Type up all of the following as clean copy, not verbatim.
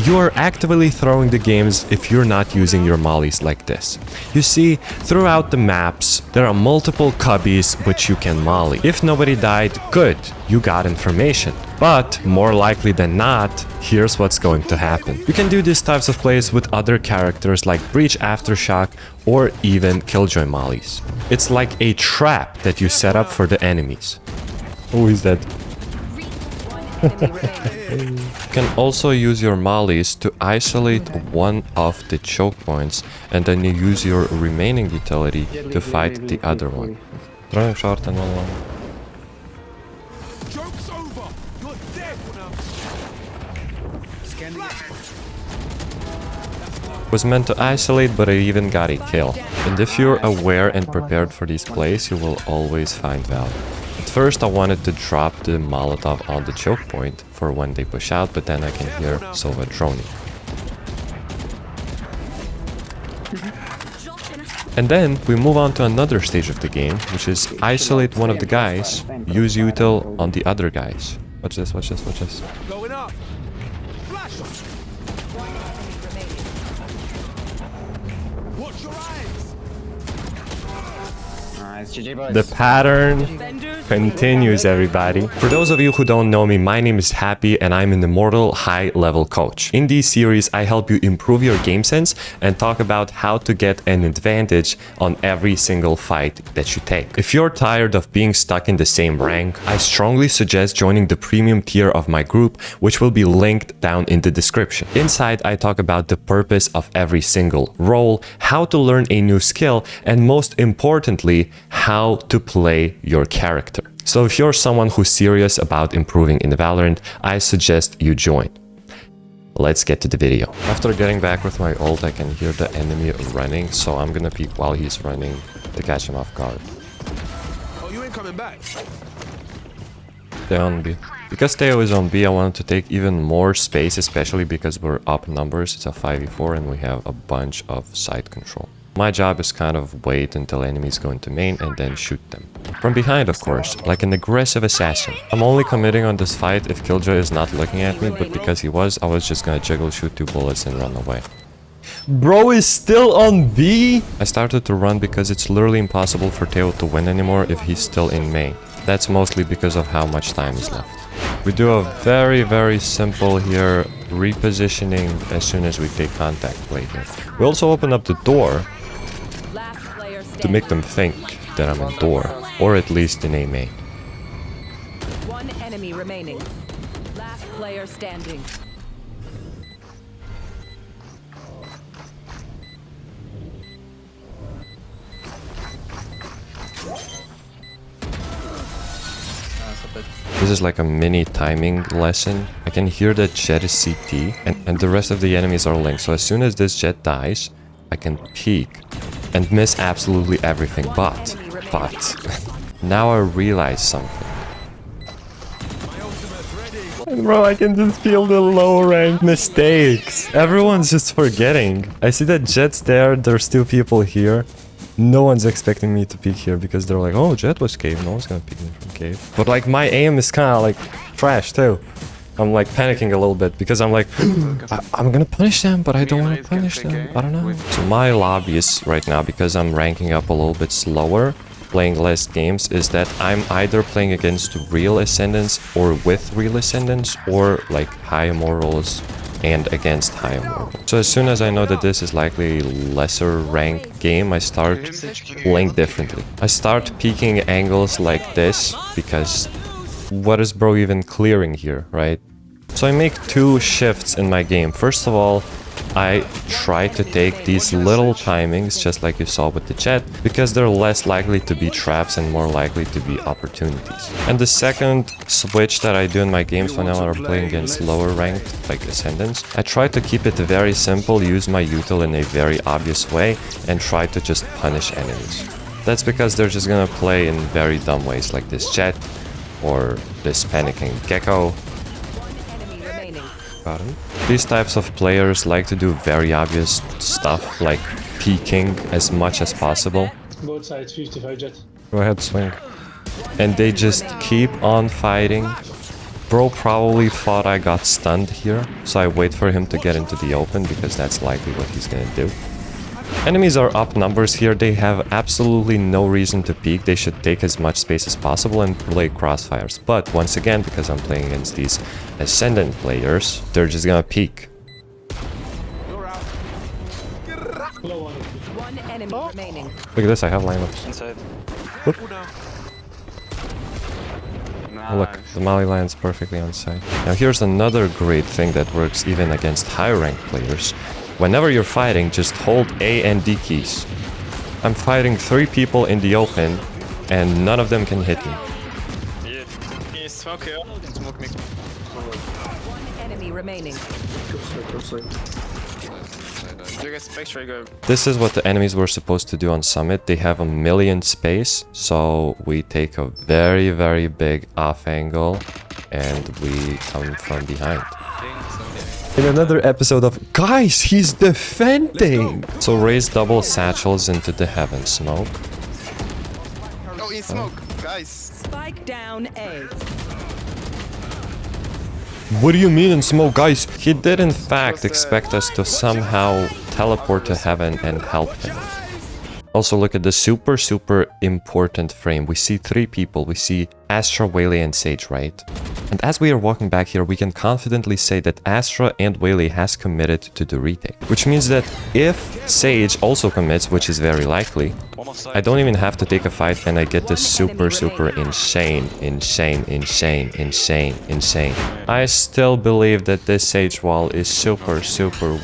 you are actively throwing the games if you're not using your mollies like this. You see, throughout the maps, there are multiple cubbies which you can molly. If nobody died, good, you got information. But more likely than not, here's what's going to happen. You can do these types of plays with other characters like Breach Aftershock or even Killjoy mollies. It's like a trap that you set up for the enemies. Who is that? You can also use your mollies to isolate one of the choke points, and then you use your remaining utility to fight the other one. Throwing short and one long. Joke's over. You're dead now. Was meant to isolate, but I even got a kill. And if you're aware and prepared for these plays, you will always find value. At first I wanted to drop the Molotov on the choke point for when they push out, but then I can hear Sova droning. And then we move on to another stage of the game, which is isolate one of the guys, use util on the other guys. Watch this, watch this, watch this. Going up. Flash. Watch your eyes. The pattern continues, everybody. For those of you who don't know me, my name is Happy and I'm an immortal high-level coach. In this series, I help you improve your game sense and talk about how to get an advantage on every single fight that you take. If you're tired of being stuck in the same rank, I strongly suggest joining the premium tier of my group, which will be linked down in the description. Inside, I talk about the purpose of every single role, how to learn a new skill, and most importantly, how to play your character. So if you're someone who's serious about improving in Valorant, I suggest you join. Let's get to the video. After getting back with my ult, I can hear the enemy running, so I'm gonna peek while he's running to catch him off guard. Oh, you ain't coming back. They're on B. Because Theo is on B, I wanted to take even more space, especially because we're up numbers. It's a 5v4 and we have a bunch of side control. My job is kind of wait until enemies go into main and then shoot them. From behind, of course, like an aggressive assassin. I'm only committing on this fight if Killjoy is not looking at me, but because he was, I was just gonna jiggle, shoot 2 bullets and run away. Bro is still on B? I started to run because it's literally impossible for Theo to win anymore if he's still in main. That's mostly because of how much time is left. We do a very simple here repositioning as soon as we take contact play here. We also open up the door to make them think that I'm in door, or at least in A main. One enemy remaining. Last player standing. This is like a mini timing lesson. I can hear that Jet is CT and the rest of the enemies are linked. So as soon as this Jet dies, I can peek and miss absolutely everything. But now I realize something. Bro, I can just feel the low rank mistakes. Everyone's just forgetting. I see that Jet's there, there's 2 people here. No one's expecting me to peek here because they're like, oh, Jet was cave, no one's gonna peek me from cave. But like my aim is kind of like trash too. I'm like panicking a little bit because I'm like, I'm gonna punish them, but I don't want to punish them. I don't know. So my lobby is right now, because I'm ranking up a little bit slower, playing less games, is that I'm either playing against real Ascendants or with real Ascendants, or like high immortals and against high immortal. So as soon as I know that this is likely a lesser rank game, I start playing differently. I start peeking angles like this, because what is bro even clearing here, right? So I make 2 shifts in my game. First of all, I try to take these little timings, just like you saw with the Jet, because they're less likely to be traps and more likely to be opportunities. And the second switch that I do in my games whenever I'm playing against lower ranked, like Ascendants, I try to keep it very simple, use my util in a very obvious way, and try to just punish enemies. That's because they're just gonna play in very dumb ways, like this Jet, or this panicking Gecko. Got him. These types of players like to do very obvious stuff, like peeking as much as possible. Both sides, 55 Jet. Go ahead, swing. And they just keep on fighting. Bro probably thought I got stunned here, so I wait for him to get into the open because that's likely what he's gonna do. Enemies are up numbers here, they have absolutely no reason to peek, they should take as much space as possible and play crossfires. But once again, because I'm playing against these Ascendant players, they're just gonna peek. You're out. One enemy remaining. Look at this, I have lineups. Inside. Careful now. Look, the Mali lands perfectly on site. Now here's another great thing that works even against high-ranked players. Whenever you're fighting, just hold A and D keys. I'm fighting 3 people in the open, and none of them can hit me. Yeah, smoke here. Smoke me. One enemy remaining. You guys make sure you go. This is what the enemies were supposed to do on Summit. They have 1,000,000 space, so we take a very, very big off angle, and we come from behind. In another episode of Guys, he's defending! So raise double satchels into the heaven smoke. Oh, in smoke, guys. Spike down A. What do you mean in smoke, guys? He did in fact expect us to somehow teleport to heaven and help him. Also look at the super important frame. We see 3 people. We see Astra, Whaley and Sage, right? And as we are walking back here, we can confidently say that Astra and Whaley has committed to the retake. Which means that if Sage also commits, which is very likely, I don't even have to take a fight and I get this super insane. I still believe that this Sage wall is super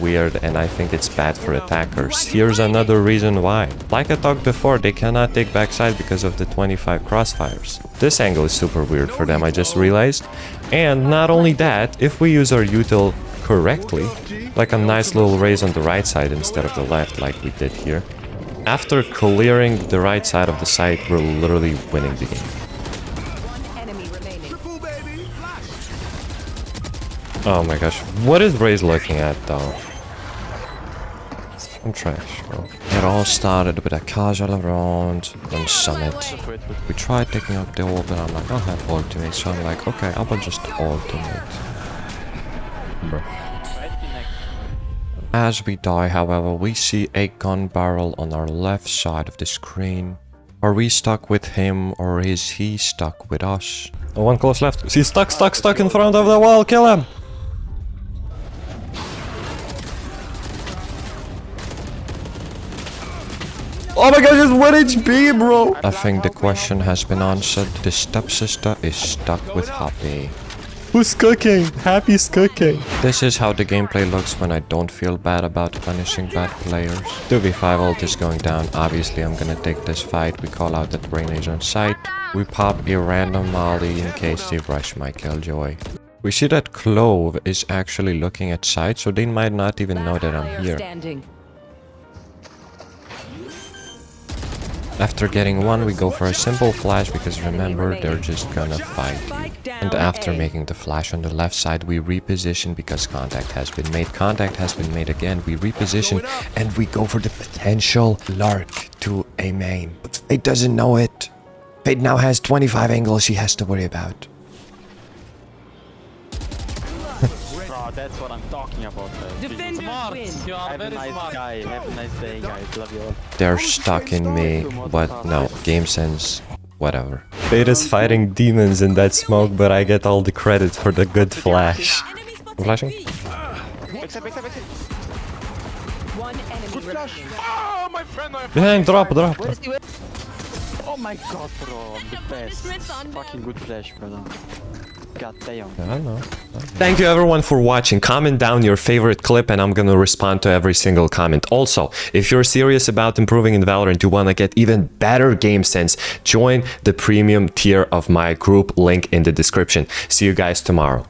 weird and I think it's bad for attackers. Here's another reason why. Like I talked before, they cannot take backside because of the 25 crossfires. This angle is super weird for them, I just realized. And not only that, if we use our util correctly, like a nice little raise on the right side instead of the left like we did here, after clearing the right side of the site, we're literally winning the game. One enemy remaining. Triple, baby. Flash. Oh my gosh, what is Raze looking at though? I'm trash, bro. It all started with a casual round on Summit. We tried taking up the ult, but I'm like, I'll have ultimate, so I'm like, okay, I will just ultimate. Bro. As we die, however, we see a gun barrel on our left side of the screen. Are we stuck with him, or is he stuck with us? Oh, one close left. He's stuck in front of the wall, kill him! Oh my god, just 1 HP, bro! I think the question has been answered. The stepsister is stuck with Happy. Who's cooking? Happy's cooking. This is how the gameplay looks when I don't feel bad about punishing bad players. 2v5 ult is going down. Obviously, I'm gonna take this fight. We call out that Reyna is on site. We pop a random molly in case they rush my killjoy. We see that Clove is actually looking at site, so they might not even know that I'm here. Standing. After getting one, we go for a simple flash because remember, they're just gonna fight. And after making the flash on the left side, we reposition because contact has been made. Contact has been made again. We reposition and we go for the potential Lark to a main. But Fate doesn't know it. Fate now has 25 angles she has to worry about. Bro, that's what I'm talking about. Defenders win. You are very smart. Guy. Have a nice day, guys. Love you all. They're stuck in me, but no, game sense, whatever. Fate is fighting demons in that smoke, but I get all the credit for the good flash. I'm flashing? One enemy remaining. Oh, my friend, my Behind, drop. Oh my god, bro. I'm the best. Fucking good flash, brother. God damn. I don't know. Thank you everyone for watching. Comment down your favorite clip and I'm gonna respond to every single comment. Also, if you're serious about improving in Valorant, you wanna get even better game sense, join the premium tier of my group, link in the description. See you guys tomorrow.